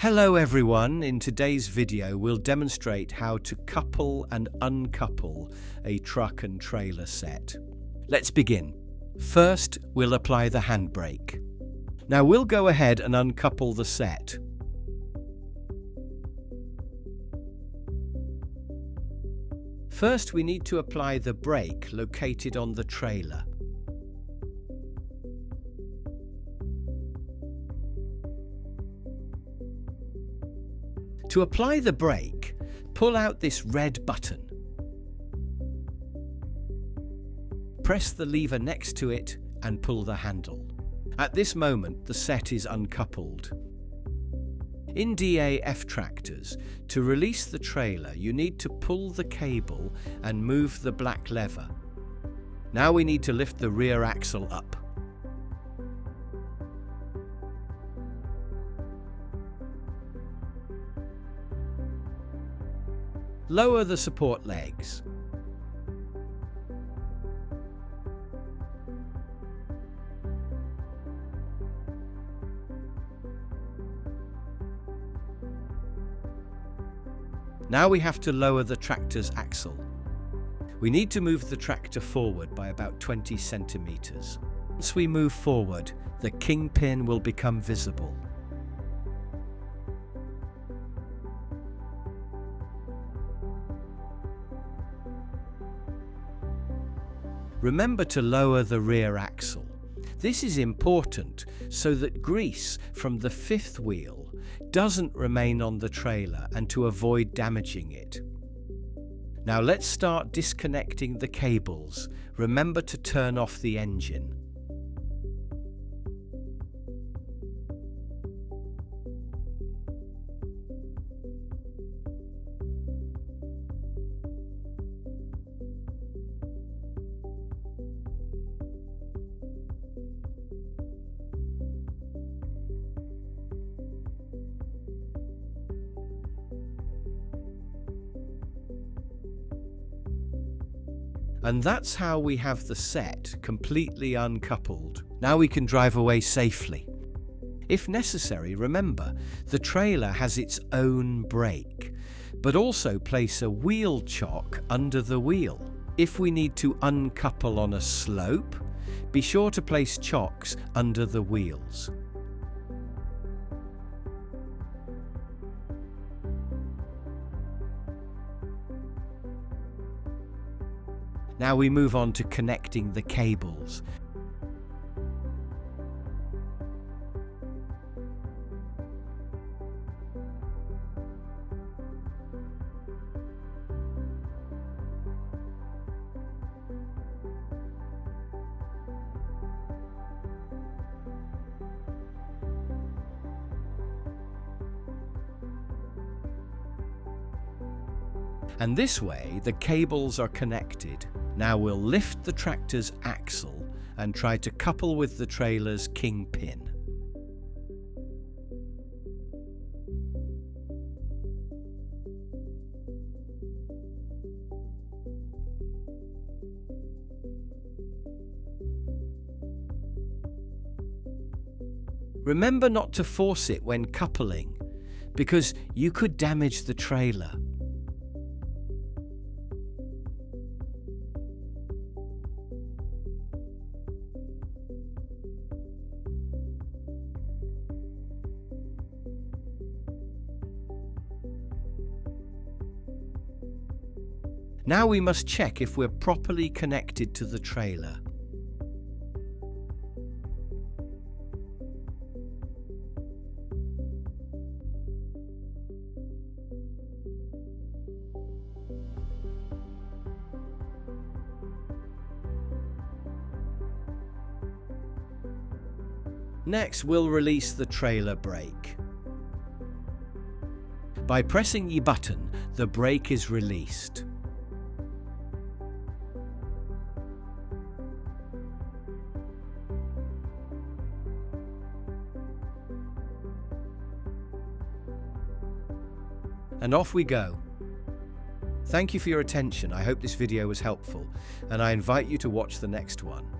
Hello everyone, in today's video we'll demonstrate how to couple and uncouple a truck and trailer set. Let's begin. First, we'll apply the handbrake. Now we'll go ahead and uncouple the set. First, we need to apply the brake located on the trailer. To apply the brake, pull out this red button. Press the lever next to it and pull the handle. At this moment, the set is uncoupled. In DAF tractors, to release the trailer, you need to pull the cable and move the black lever. Now we need to lift the rear axle up. Lower the support legs. Now we have to lower the tractor's axle. We need to move the tractor forward by about 20 centimeters. Once we move forward, the kingpin will become visible. Remember to lower the rear axle. This is important so that grease from the fifth wheel doesn't remain on the trailer and to avoid damaging it. Now let's start disconnecting the cables. Remember to turn off the engine. And that's how we have the set completely uncoupled. Now we can drive away safely. If necessary, remember, the trailer has its own brake, but also place a wheel chock under the wheel. If we need to uncouple on a slope, be sure to place chocks under the wheels. Now we move on to connecting the cables. And this way, the cables are connected. Now we'll lift the tractor's axle and try to couple with the trailer's kingpin. Remember not to force it when coupling, because you could damage the trailer. Now we must check if we're properly connected to the trailer. Next, we'll release the trailer brake. By pressing the button, the brake is released. And off we go. Thank you for your attention. I hope this video was helpful, and I invite you to watch the next one.